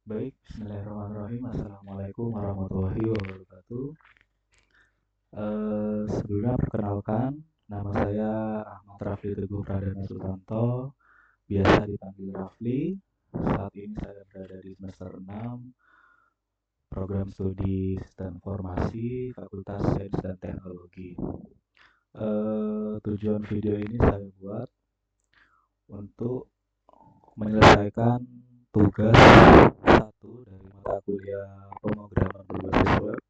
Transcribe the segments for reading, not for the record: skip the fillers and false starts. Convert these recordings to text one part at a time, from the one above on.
Baik, bismillahirrahmanirrahim. Assalamualaikum warahmatullahi wabarakatuh. Sebelumnya perkenalkan, nama saya Ahmad Rafli Teguh Pradana Sutanto, biasa dipanggil Rafli. Saat ini saya berada di semester 6, program studi Sistem Informasi, Fakultas Sains dan Teknologi. Tujuan video ini saya buat untuk menyelesaikan tugas satu dari mata kuliah pemrograman berbasis web,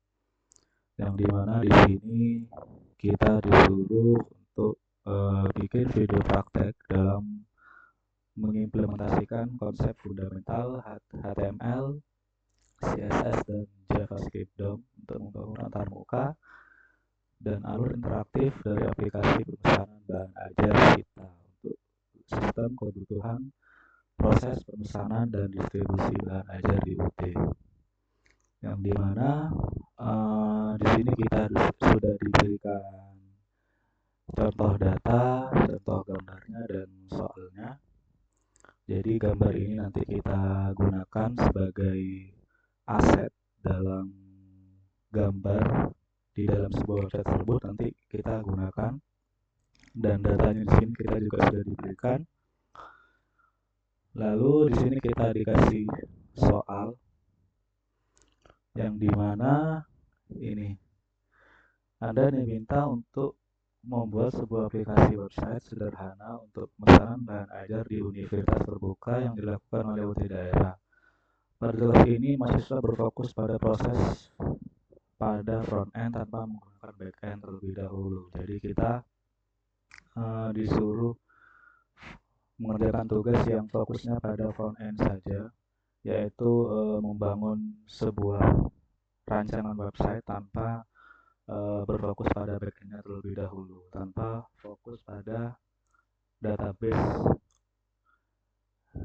yang dimana di sini kita disuruh untuk bikin video praktek dalam mengimplementasikan konsep fundamental HTML, CSS, dan JavaScript DOM untuk membangun antarmuka dan alur interaktif dari aplikasi pemesanan bahan ajar kita untuk sistem kebutuhan proses pemesanan dan distribusi bahan ajar di UT, yang dimana di sini kita sudah diberikan contoh data, contoh gambarnya, dan soalnya. Jadi gambar ini nanti kita gunakan sebagai aset dalam gambar di dalam sebuah website tersebut, nanti kita gunakan, dan datanya di sini kita juga sudah diberikan. Lalu di sini kita dikasih soal yang dimana ini Anda diminta untuk membuat sebuah aplikasi website sederhana untuk pemesanan bahan ajar di universitas terbuka yang dilakukan oleh UT daerah. Pada tugas ini, mahasiswa berfokus pada proses pada front end tanpa menggunakan back end terlebih dahulu. Jadi kita disuruh mengerjakan tugas yang fokusnya pada front end saja, yaitu membangun sebuah rancangan website tanpa berfokus pada backend-nya terlebih dahulu, tanpa fokus pada database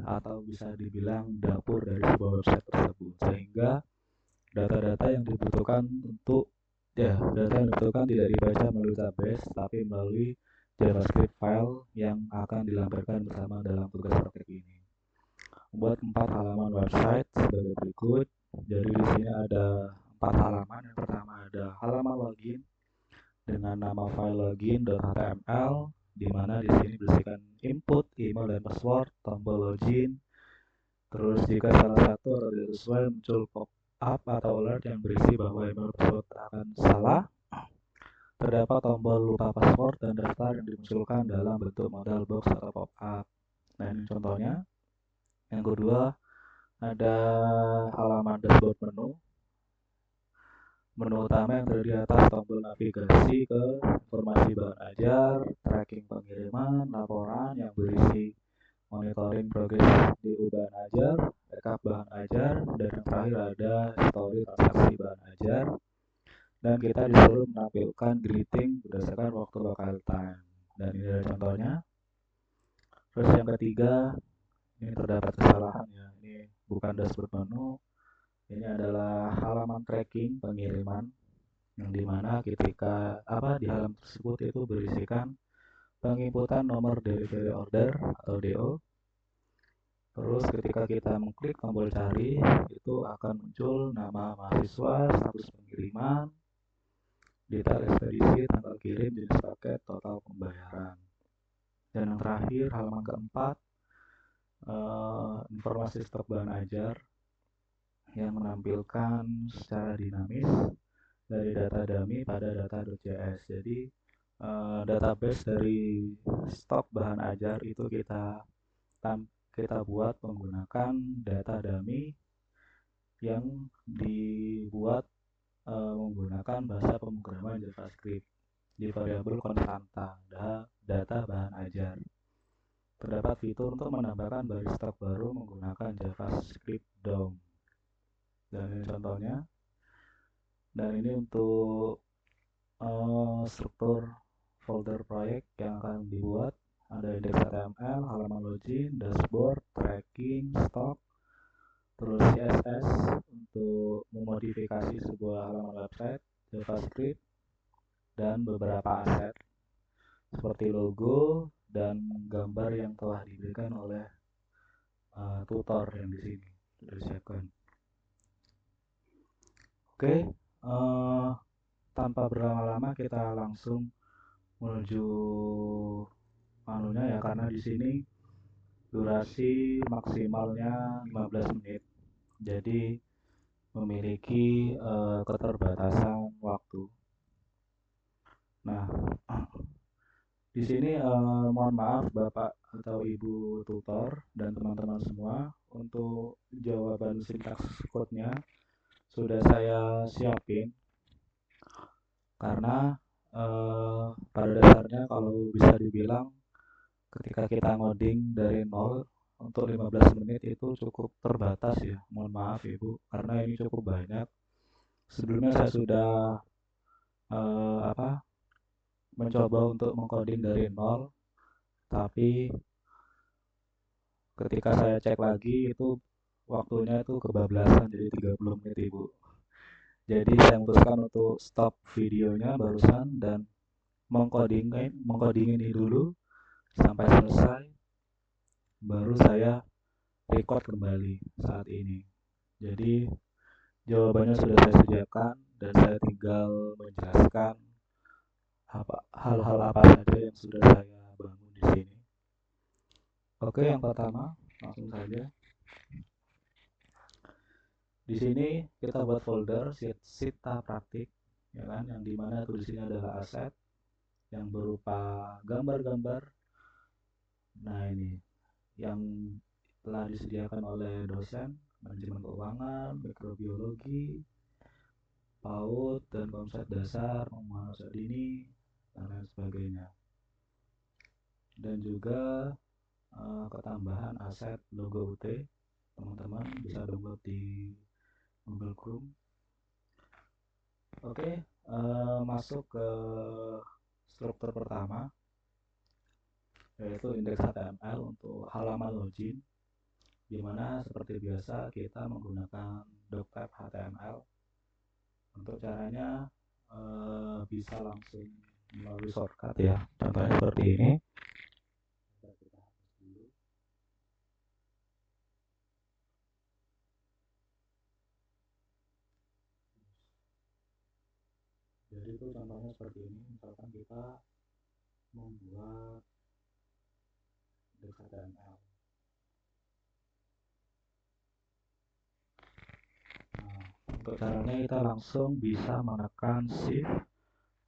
atau bisa dibilang dapur dari sebuah website tersebut, sehingga data-data yang dibutuhkan tidak dibaca melalui database tapi melalui JavaScript file yang akan dilampirkan bersama dalam tugas praktek ini. Membuat 4 halaman website sebagai berikut. Jadi di sini ada 4 halaman. Yang pertama ada halaman login dengan nama file login.html, di mana di sini berisikan input, email, dan password, tombol login. Terus jika salah satu atau tidak sesuai, muncul pop-up atau alert yang berisi bahwa email tersebut akan salah. Terdapat tombol lupa password dan daftar yang dimunculkan dalam bentuk modal box atau pop-up. Nah, ini contohnya. Yang kedua, ada halaman dashboard menu. Menu utama yang terdiri atas tombol navigasi ke informasi bahan ajar, tracking pengiriman, laporan yang berisi monitoring progres di bahan ajar, backup bahan ajar, dan yang terakhir ada history transaksi bahan ajar. Dan kita disuruh menampilkan greeting berdasarkan waktu local time. Dan ini adalah contohnya. Terus yang ketiga, ini terdapat kesalahan ya. Ini bukan dashboard menu. Ini adalah halaman tracking pengiriman, yang dimana ketika di halaman tersebut itu berisikan penginputan nomor delivery order atau DO. Terus ketika kita mengklik tombol cari, itu akan muncul nama mahasiswa, status pengiriman, detail ekspedisi, tanggal kirim, jenis paket, total pembayaran. Dan yang terakhir, halaman keempat, informasi stok bahan ajar yang menampilkan secara dinamis dari data dummy pada data.js. Jadi database dari stok bahan ajar itu kita buat menggunakan data dummy yang dibuat menggunakan bahasa pemrograman JavaScript di variabel konstanta data bahan ajar. Terdapat fitur untuk menambahkan baris stok baru menggunakan JavaScript DOM. Dan ini contohnya. Dan ini untuk struktur folder proyek yang akan dibuat. Ada index HTML, halaman login, dashboard, tracking, stock, terus CSS untuk memodifikasi sebuah halaman website, JavaScript, dan beberapa aset seperti logo dan gambar yang telah diberikan oleh tutor yang di sini sudah disiapkan. Oke, tanpa berlama-lama kita langsung menuju manunya ya, karena di sini durasi maksimalnya 15 menit. Jadi memiliki keterbatasan waktu. Nah, di sini mohon maaf Bapak atau Ibu tutor dan teman-teman semua, untuk jawaban sintaks code-nya sudah saya siapin, karena pada dasarnya kalau bisa dibilang ketika kita ngoding dari nol untuk 15 menit itu cukup terbatas ya. Mohon maaf Ibu, karena ini cukup banyak. Sebelumnya saya sudah mencoba untuk mengcoding dari nol, tapi ketika saya cek lagi itu waktunya itu kebablasan, jadi 30 menit Ibu. Jadi saya memutuskan untuk stop videonya barusan dan mengcoding ini dulu sampai selesai, baru saya record kembali saat ini. Jadi jawabannya sudah saya sediakan dan saya tinggal menjelaskan hal-hal apa saja yang sudah saya bangun di sini. Oke, yang pertama langsung saja. Di sini kita buat folder Sita Praktik, ya kan, yang dimana tuh di sini adalah aset yang berupa gambar-gambar. Nah, ini yang telah disediakan oleh dosen manajemen keuangan, mikrobiologi, PAUD, dan konsep dasar pemahaman dini, dan lain sebagainya. Dan juga ketambahan aset logo UT, teman-teman bisa download di Google Chrome. Oke, masuk ke struktur pertama, yaitu indeks HTML untuk halaman login, di mana seperti biasa kita menggunakan doctype HTML. Untuk caranya bisa langsung melalui shortcut ya, contohnya seperti ini. Jadi itu contohnya seperti ini, misalkan kita membuat indeks HTML. Nah, untuk caranya kita langsung bisa menekan shift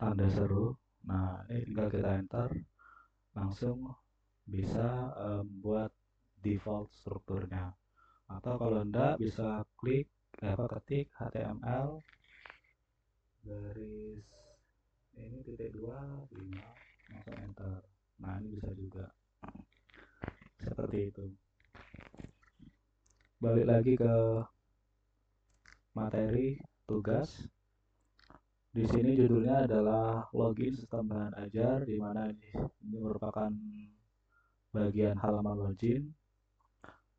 tanda seru. Nah, ini tinggal kita enter, langsung bisa buat default strukturnya. Atau kalau enggak bisa ketik HTML garis ini .2 5 langsung enter. Nah, ini bisa juga seperti itu. Balik lagi ke materi tugas. Di sini judulnya adalah login sistem bahan ajar, di mana ini merupakan bagian halaman login.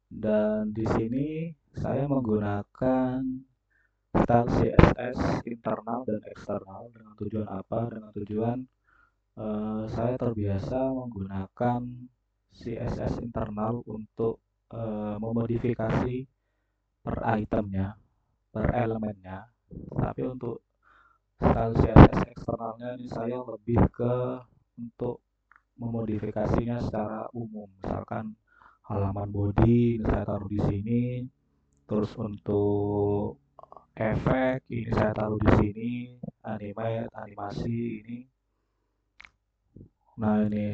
Dan di sini saya menggunakan style CSS internal dan eksternal. Dengan tujuan apa? Dengan tujuan saya terbiasa menggunakan CSS internal untuk memodifikasi per itemnya, per elemennya. Tapi untuk style CSS eksternalnya ini saya lebih ke untuk memodifikasinya secara umum. Misalkan halaman body ini saya taruh di sini, terus untuk efek ini saya taruh di sini, animasi ini. Nah, ini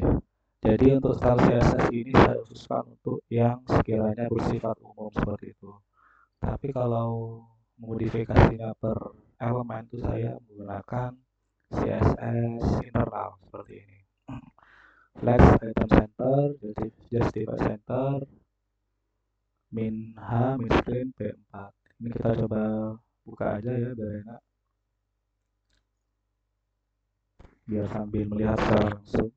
jadi untuk style CSS ini saya khususkan untuk yang sekiranya bersifat umum seperti itu. Tapi kalau modifikasinya per elemen itu saya menggunakan CSS internal seperti ini. Flex item center, justify center, min H, min screen P4. Ini kita coba buka aja ya biar enak, biar sambil melihat secara langsung.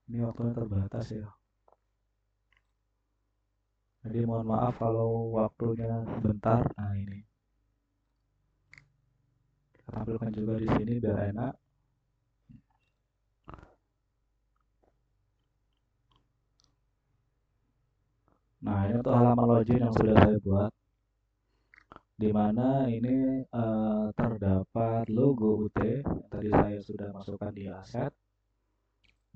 Ini waktunya terbatas ya, jadi mohon maaf kalau waktunya sebentar. Nah, ini kita tampilkan juga di sini biar enak. Nah, ini untuk halaman login yang sudah saya buat. di mana ini terdapat logo UT yang tadi saya sudah masukkan di aset,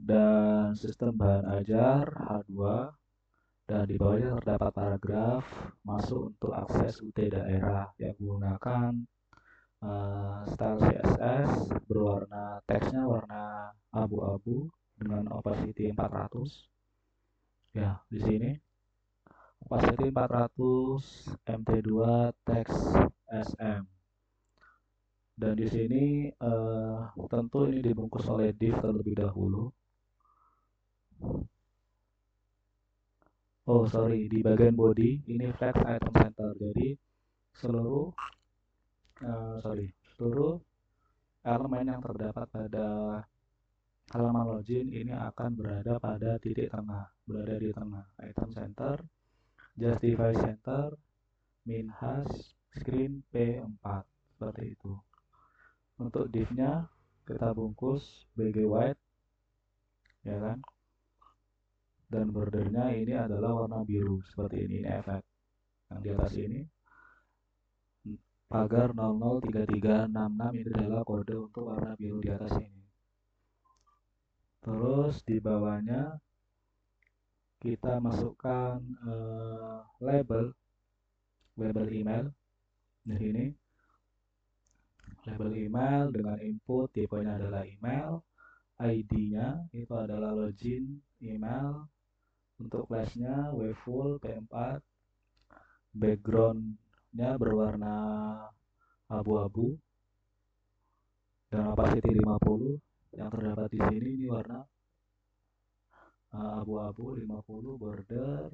dan sistem bahan ajar H2, dan di bawahnya terdapat paragraf masuk untuk akses UT daerah yang menggunakan style CSS berwarna, teksnya warna abu-abu dengan opacity 400. Ya, di sini opacity 400 MT2 text SM. Dan di sini tentu ini dibungkus oleh div terlebih dahulu. Oh sorry, di bagian body ini flex item center. Jadi seluruh seluruh elemen yang terdapat pada halaman login ini akan berada pada titik tengah, berada di tengah. Item center, justify center, min hash, screen P4, seperti itu. Untuk div-nya kita bungkus bg white, ya kan? Dan bordernya ini adalah warna biru seperti ini efek. Yang di atas ini pagar 003366 ini adalah kode untuk warna biru di atas ini. Terus di bawahnya kita masukkan label email. Di sini label email dengan input tipenya adalah email, ID-nya itu adalah login email, untuk class-nya wfull P4, background-nya berwarna abu-abu dan opacity 50. Yang terdapat di sini ini warna abu-abu 50, border,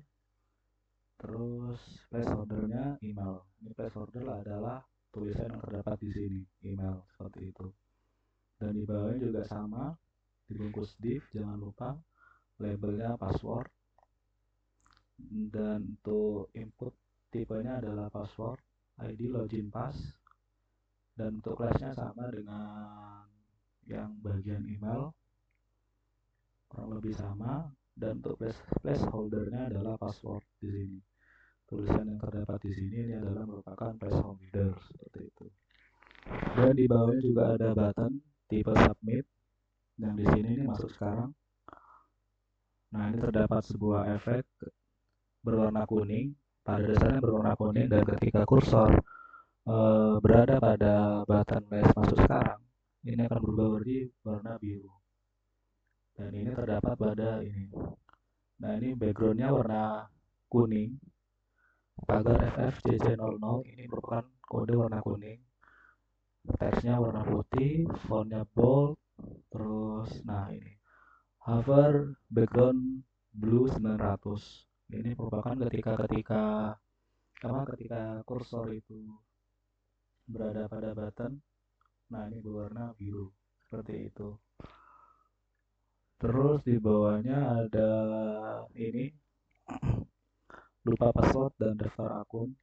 terus placeholder-nya email. Ini placeholder adalah tulisan yang terdapat di sini, email, seperti itu. Dan di bawahnya juga sama, dibungkus div, jangan lupa labelnya password, dan untuk input tipenya adalah password, ID login pass, dan untuk class-nya sama dengan yang bagian email, kurang lebih sama. Dan untuk placeholder-nya adalah password di sini. Tulisan yang terdapat di sini ini adalah merupakan placeholder, seperti itu. Dan di bawahnya juga ada button tipe submit yang di sini ini masuk sekarang. Nah, ini terdapat sebuah efek berwarna kuning, pada dasarnya berwarna kuning, dan ketika kursor berada pada button les masuk sekarang, ini akan berubah menjadi warna biru. Dan ini terdapat pada ini. Nah, ini backgroundnya warna kuning, pagar FFCC00 ini merupakan kode warna kuning, teksnya warna putih, fontnya bold, terus nah ini hover background blue 900. Ini merupakan ketika kursor itu berada pada button, nah ini berwarna biru, seperti itu. Terus di bawahnya ada ini lupa password dan daftar akun.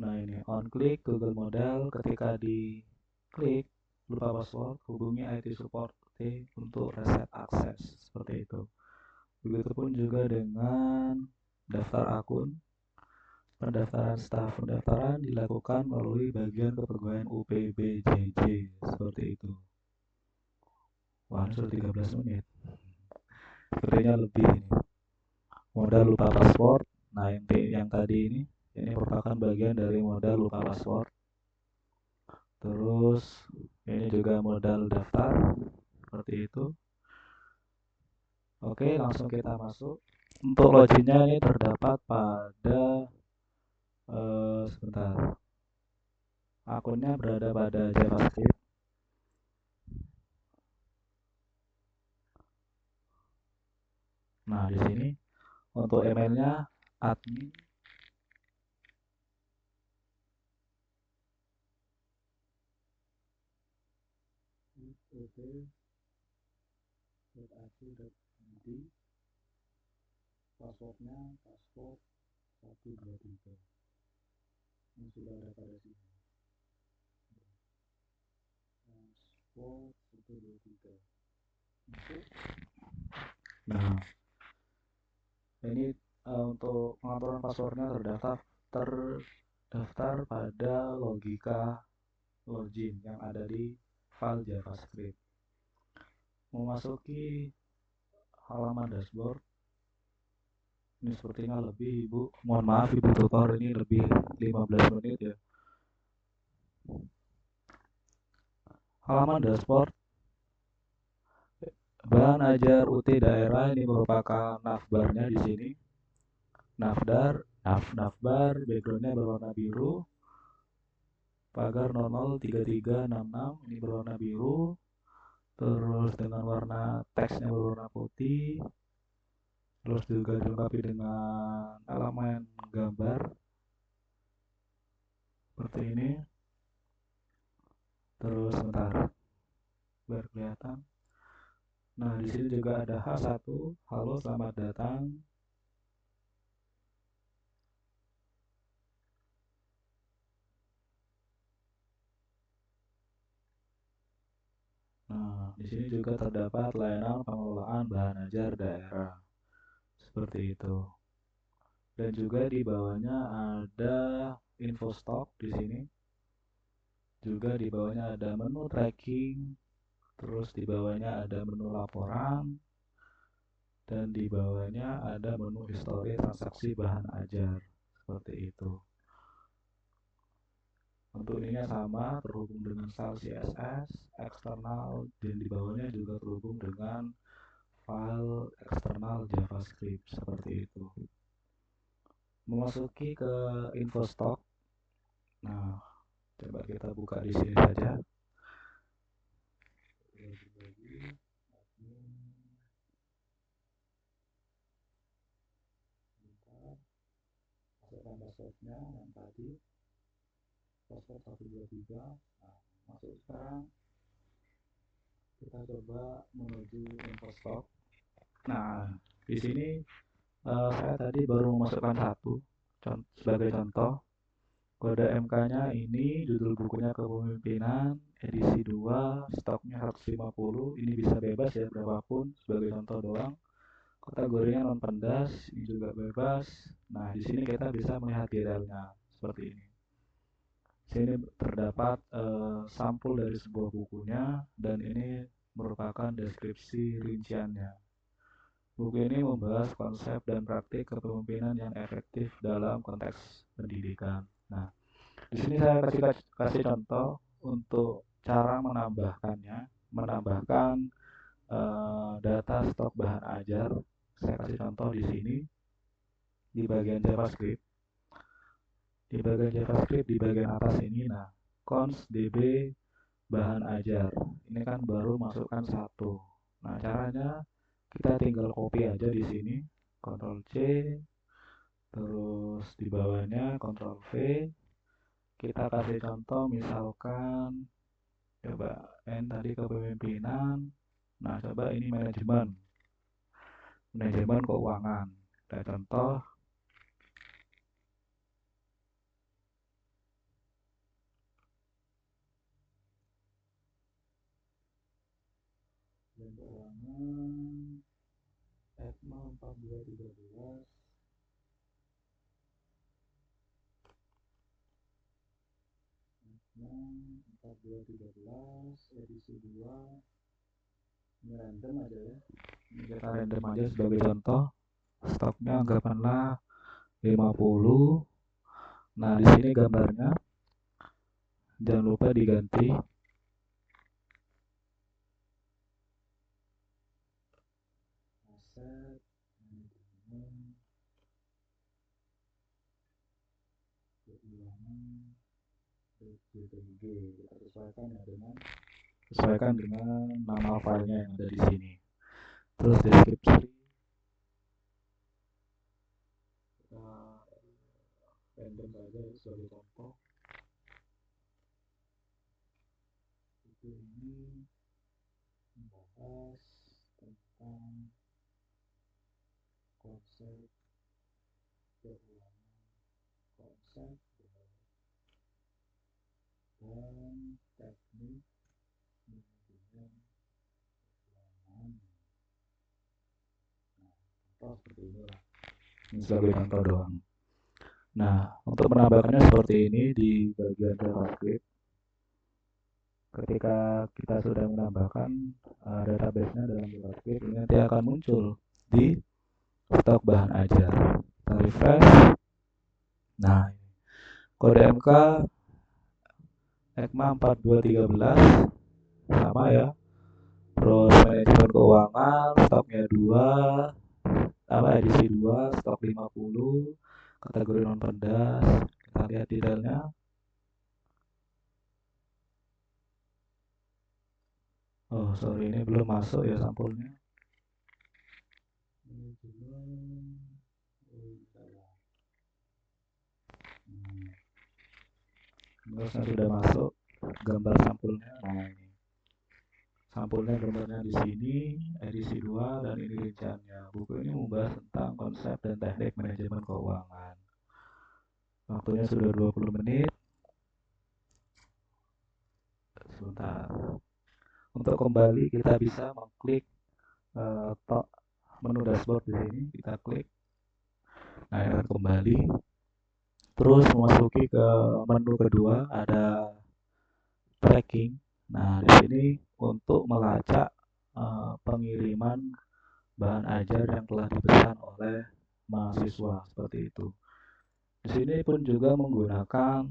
Nah, ini on klik Google Model, ketika di klik lupa password, hubungi IT support untuk reset akses, seperti itu. Begitupun juga dengan daftar akun. Pendaftaran staf, pendaftaran dilakukan melalui bagian kepegawaian UPBJJ, seperti itu. Wah, ini sudah 13 menit. Sepertinya lebih ini. Modal lupa password. Nah, yang tadi ini merupakan bagian dari modal lupa password. Terus ini juga modal daftar, seperti itu. Oke, langsung kita masuk. Untuk loginnya ini terdapat pada sebentar. Akunnya berada pada JavaScript. Nah, di sini untuk emailnya admin .ac.id, passwordnya password 123 yang sudah ada pada sini, password 123. Nah, ini untuk pengaturan passwordnya terdaftar daftar pada logika login yang ada di file JavaScript. Memasuki halaman dashboard. Ini sepertinya lebih, Ibu. Mohon maaf Ibu tutor, ini lebih 15 menit ya. Halaman dashboard. Bahan ajar UT daerah ini merupakan navbarnya di sini. Navbar, backgroundnya berwarna biru. Pagar 003366 ini berwarna biru. Terus dengan warna teksnya berwarna putih. Terus juga dilengkapi dengan elemen gambar seperti ini. Terus sebentar biar kelihatan. Nah, di sini juga ada H1. Halo, selamat datang. Nah, di sini juga terdapat layanan pengelolaan bahan ajar daerah. Seperti itu. Dan juga di bawahnya ada info stok di sini. Juga di bawahnya ada menu tracking. Terus di bawahnya ada menu laporan. Dan di bawahnya ada menu histori transaksi bahan ajar. Seperti itu. Untuk ininya sama, terhubung dengan file CSS eksternal, dan di bawahnya juga terhubung dengan file eksternal JavaScript seperti itu. Memasuki ke info stok. Nah, coba kita buka di sini saja. Masukkan passwordnya yang tadi, password 123. Nah, masuk sekarang. Kita coba menuju info stok. Nah, di sini saya tadi baru memasukkan satu sebagai contoh. Kode MK-nya ini, judul bukunya Kepemimpinan, edisi 2, stoknya 150. Ini bisa bebas ya, berapapun, sebagai contoh doang. Kategorinya non pendas, ini juga bebas. Nah, di sini kita bisa melihat detailnya seperti ini. Sini terdapat sampul dari sebuah bukunya, dan ini merupakan deskripsi rinciannya. Buku ini membahas konsep dan praktik kepemimpinan yang efektif dalam konteks pendidikan. Nah, di sini saya kasih contoh untuk cara menambahkan data stok bahan ajar. Saya kasih contoh di sini di bagian JavaScript. Di bagian JavaScript di bagian atas ini, nah, const db bahan ajar. Ini kan baru masukkan satu. Nah, caranya kita tinggal copy aja di sini, Ctrl C, terus di bawahnya Ctrl V. Kita kasih contoh misalkan coba tadi kepemimpinan. Nah, coba ini manajemen keuangan. Kita contoh dan keuangan ESMA 4213 edisi 2. Ini random aja ya. Ini kita random aja sebagai contoh. Stoknya anggapanlah 50. Nah, di sini gambarnya jangan lupa diganti. Aset manajemen keuangan BPG. Kita sesuaikan dengan nama filenya yang ada di sini. Terus deskripsi kita random saja sebagai contoh. Itu ini membahas tentang konsep keuangan, konsep dan teknik manajemen keuangan. Nah, contoh seperti inilah. Ini sebagai contoh doang. Nah, untuk menambahkannya seperti ini di bagian JavaScript. Ketika kita sudah menambahkan database-nya dalam JavaScript, ini nanti akan muncul di stok bahan ajar. Kita refresh. Nah, kode MK ECMA 4213 sama ya. Terus manajemen keuangan, stoknya 2, edisi 2, stok 50, kategori non pendas. Kita lihat detailnya. Oh, sorry, ini belum masuk ya sampulnya. Terusnya sudah masuk gambar sampulnya. Nah, ini sampulnya, gambarnya di sini, edisi 2, dan ini rinciannya. Buku ini membahas tentang konsep dan teknik manajemen keuangan. Waktunya sudah 20 menit. Sebentar. Untuk kembali kita bisa mengklik menu dashboard di sini, kita klik. Nah, ini akan kembali. Terus memasuki ke menu kedua, ada tracking. Nah, di sini untuk melacak pengiriman bahan ajar yang telah dipesan oleh mahasiswa, seperti itu. Di sini pun juga menggunakan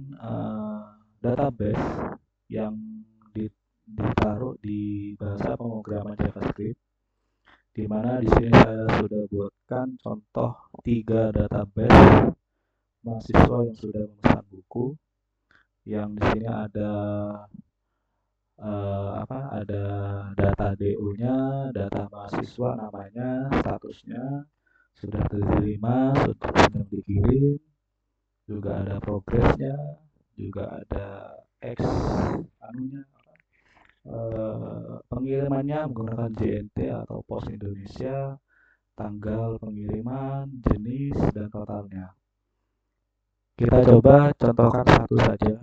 database yang ditaruh di bahasa pemrograman JavaScript, di mana di sini saya sudah buatkan contoh 3 database mahasiswa yang sudah memesan buku. Yang di sini ada ada data DO-nya, data mahasiswa namanya, statusnya, sudah diterima, sudah sedang dikirim, juga ada progresnya, juga ada pengirimannya menggunakan JNT atau Pos Indonesia, tanggal pengiriman, jenis, dan totalnya. Kita coba contohkan satu saja.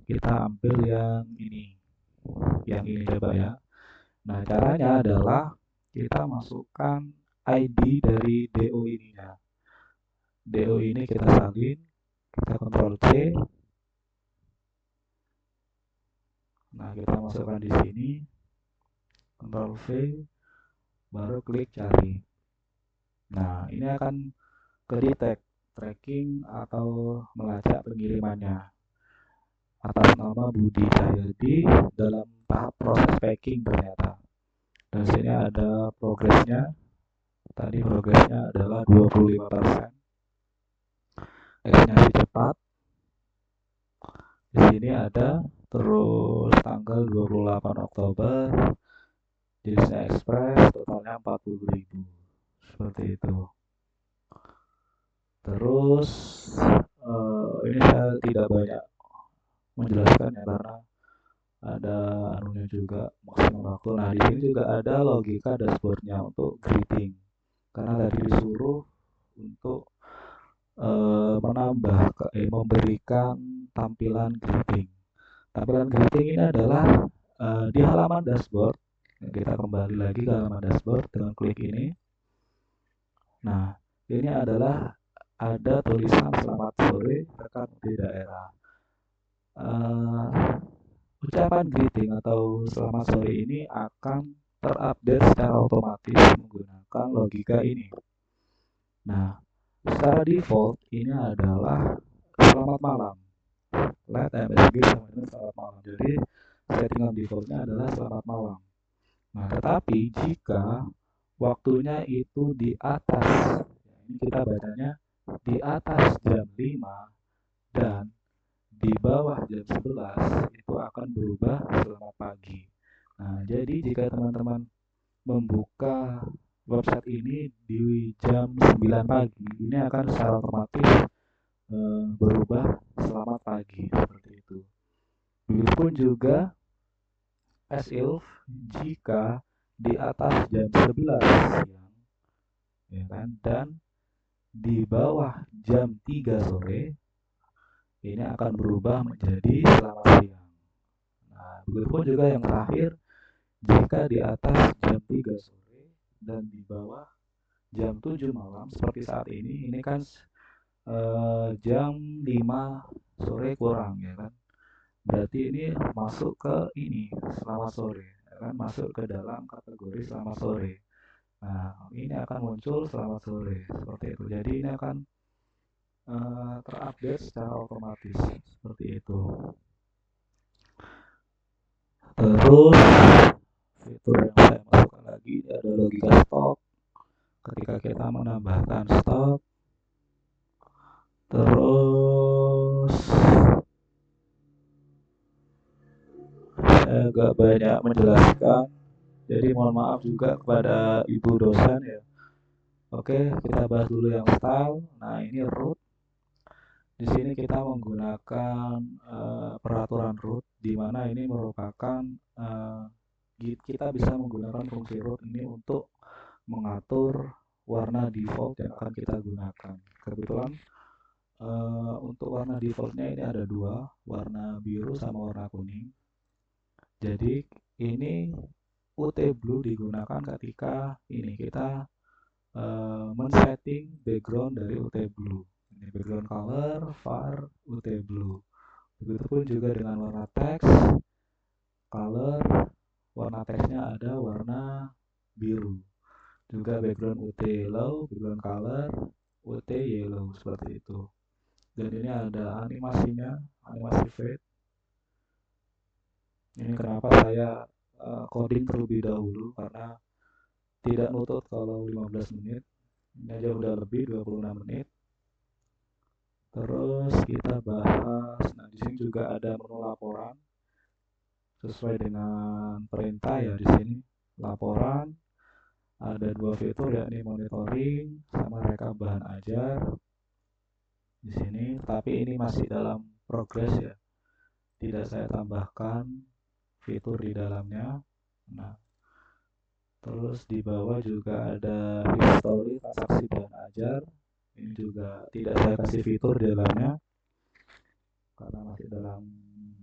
Kita ambil yang ini coba ya. Nah, caranya adalah kita masukkan ID dari DO ininya. DO ini kita salin, kita Ctrl C. Nah, kita masukkan di sini, Ctrl V, baru klik cari. Nah, ini akan ke-detect tracking atau melacak pengirimannya atas nama Budi Cahyadi dalam tahap proses packing ternyata. Dan sini ada progresnya. Tadi progresnya adalah 25%. Ekstensi cepat. Di sini ada terus tanggal 28 Oktober. Jenisnya ekspres, totalnya 40.000. Seperti itu. Terus ini saya tidak banyak menjelaskan ya, karena ada anunya juga maksimal waktu. Nah, di sini juga ada logika dashboardnya untuk greeting, karena tadi disuruh untuk memberikan tampilan greeting. Tampilan greeting ini adalah di halaman dashboard. Kita kembali lagi ke halaman dashboard dengan klik ini. Nah, ini adalah ada tulisan selamat sore rekan di daerah. Ucapan greeting atau selamat sore ini akan terupdate secara otomatis menggunakan logika ini. Nah, secara default ini adalah selamat malam. Let MSG sama dengan selamat malam. Jadi settingan defaultnya adalah selamat malam. Nah, tetapi jika waktunya itu di atas, ini kita bacanya di atas jam 5 dan di bawah jam 11, itu akan berubah selamat pagi. Nah, jadi jika teman-teman membuka website ini di jam 9 pagi, ini akan secara otomatis berubah selamat pagi, seperti itu. Begitupun juga as if jika di atas jam 11 siang, ya kan, dan di bawah jam 3 sore, ini akan berubah menjadi selamat siang. Nah, begitupun juga yang terakhir, jika di atas jam 3 sore dan di bawah jam 7 malam, seperti saat ini kan jam 5 sore kurang ya kan. Berarti ini masuk ke ini selamat sore ya kan, masuk ke dalam kategori selamat sore. Nah, ini akan muncul selamat sore seperti itu. Jadi ini akan terupdate secara otomatis seperti itu. Terus fitur yang saya masukkan lagi ada logika stok. Ketika kita menambahkan stok, terus saya agak banyak menjelaskan, jadi mohon maaf juga kepada ibu dosen ya. Oke, kita bahas dulu yang style. Nah, ini root. Di sini kita menggunakan peraturan root, di mana ini merupakan kita bisa menggunakan fungsi root ini untuk mengatur warna default yang akan kita gunakan. Kebetulan untuk warna defaultnya ini ada dua, warna biru sama warna kuning. Jadi ini UT Blue digunakan ketika ini kita men-setting background dari UT Blue. Ini background color var UT Blue. Begitupun juga dengan warna teks color, warna teksnya ada warna biru. Juga background UT yellow, background color UT yellow seperti itu. Dan ini ada animasinya, animasi fade. Ini kenapa saya coding terlebih dahulu, karena tidak nutut kalau 15 menit. Ini aja udah lebih 26 menit. Terus kita bahas, nah di sini juga ada menu laporan sesuai dengan perintah ya. Di sini laporan ada dua fitur, yakni monitoring sama rekap bahan ajar. Di sini, tapi ini masih dalam progres ya, tidak saya tambahkan fitur di dalamnya. Nah, terus di bawah juga ada history transaksi bahan ajar. Ini juga tidak saya kasih fitur di dalamnya karena masih dalam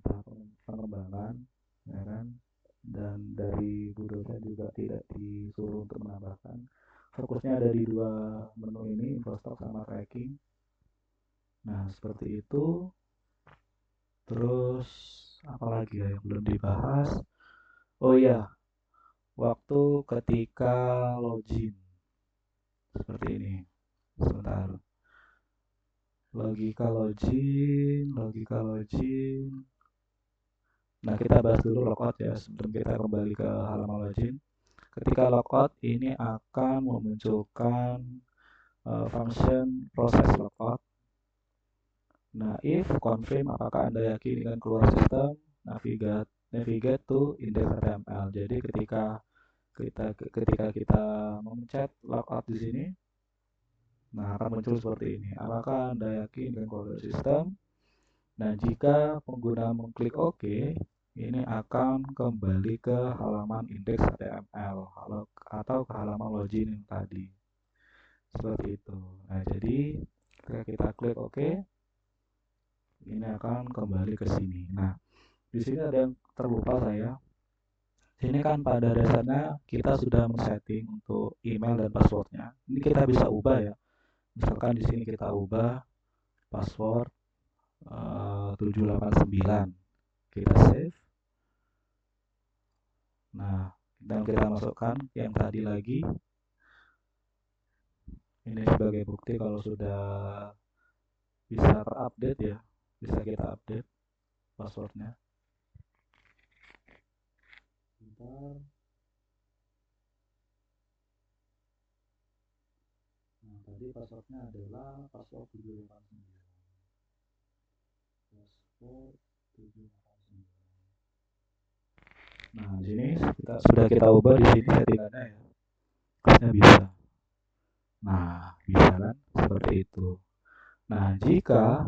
tahap pengembangan, ya kan. Dan dari Bu dosen juga tidak disuruh untuk menambahkan. Fokusnya ada di dua menu ini, infostok sama tracking. Nah, seperti itu. Terus apalagi ya yang belum dibahas? Oh iya, waktu ketika login seperti ini. Sebentar. Logika login. Nah, kita bahas dulu logout ya sebelum kita kembali ke halaman login. Ketika logout ini akan memunculkan function proses logout. Nah, if confirm apakah Anda yakin dengan keluar sistem, navigate to index.html. Jadi ketika kita memencet logout di sini, nah akan muncul seperti ini. Apakah Anda yakin dengan keluar sistem? Nah, jika pengguna mengklik OK, ini akan kembali ke halaman index.html atau ke halaman login yang tadi. Seperti itu. Nah, jadi ketika kita klik OK, ini akan kembali ke sini. Nah, di sini ada yang terlupa saya. Sini kan pada dasarnya kita sudah men-setting untuk email dan passwordnya. Ini kita bisa ubah ya. Misalkan di sini kita ubah password 789. Kita save. Nah, dan kita masukkan yang tadi lagi. Ini sebagai bukti kalau sudah bisa terupdate ya. Bisa kita update passwordnya. Bentar. Nah, tadi passwordnya adalah password 789. Password 789. Nah, di sini sudah kita ubah di sini settingannya ya. Harusnya bisa. Nah, bisa kan? Seperti itu. Nah, jika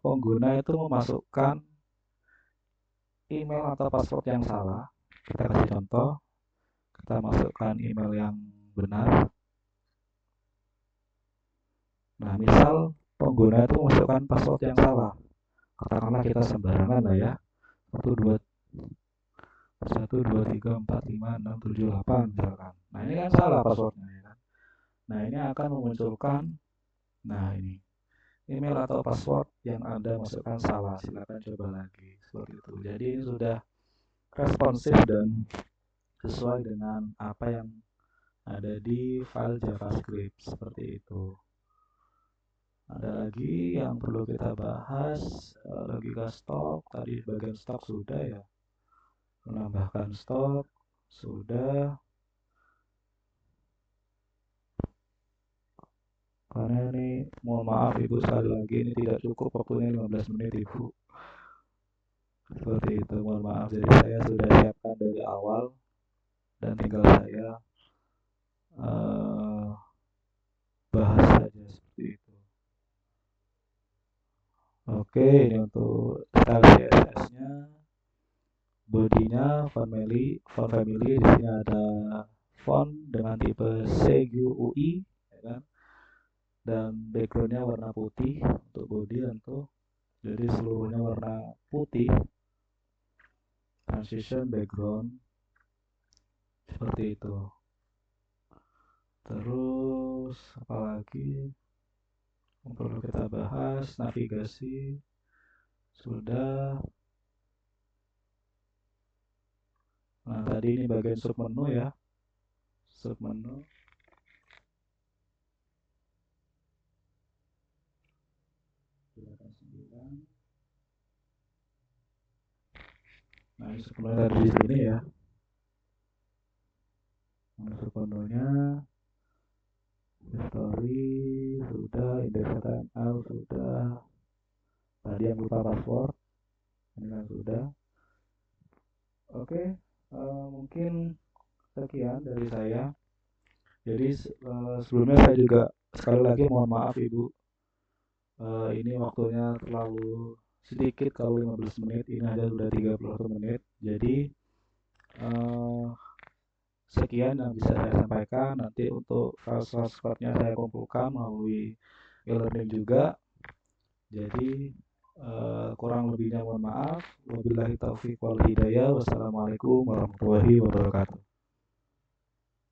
pengguna itu memasukkan email atau password yang salah, kita kasih contoh, kita masukkan email yang benar. Nah, misal pengguna itu memasukkan password yang salah, katakanlah kita sembarangan lah ya, 1 2 3 4 5 6 7 8 misalkan. Nah, ini kan salah passwordnya ya kan. Nah, ini akan memunculkan, nah ini email atau password yang Anda masukkan salah, silakan coba lagi. Seperti itu. Jadi ini sudah responsif dan sesuai dengan apa yang ada di file JavaScript. Seperti itu. Ada lagi yang perlu kita bahas, logika stok. Tadi bagian stok sudah ya. Menambahkan stok sudah. Karena ini mohon maaf Ibu, sekali lagi ini tidak cukup waktunya 15 menit Ibu. Seperti itu, mohon maaf. Jadi saya sudah siapkan dari awal dan tinggal saya bahas saja seperti itu. Oke, ini untuk style CSS-nya. Bodinya font family. Di sini ada font dengan tipe CGUI, ya kan? Dan backgroundnya warna putih untuk body tentu. Jadi seluruhnya warna putih. Transition background seperti itu. Terus apalagi yang perlu kita bahas, navigasi sudah. Nah tadi ini bagian submenu ya, submenu. Nah ini submenu dari di sini ya. Submenunya history sudah, index HTML sudah. Tadi yang lupa password ini kan sudah. Oke, mungkin sekian dari saya. Jadi sebelumnya saya juga sekali lagi mohon maaf Ibu. Ini waktunya terlalu sedikit kalau 15 menit, ini aja sudah 31 menit. Jadi sekian yang bisa saya sampaikan. Nanti untuk file-file scriptnya saya kumpulkan melalui e-learning juga. Jadi kurang lebihnya mohon maaf. Wabillahi taufiq wal hidayah. Wassalamualaikum warahmatullahi wabarakatuh.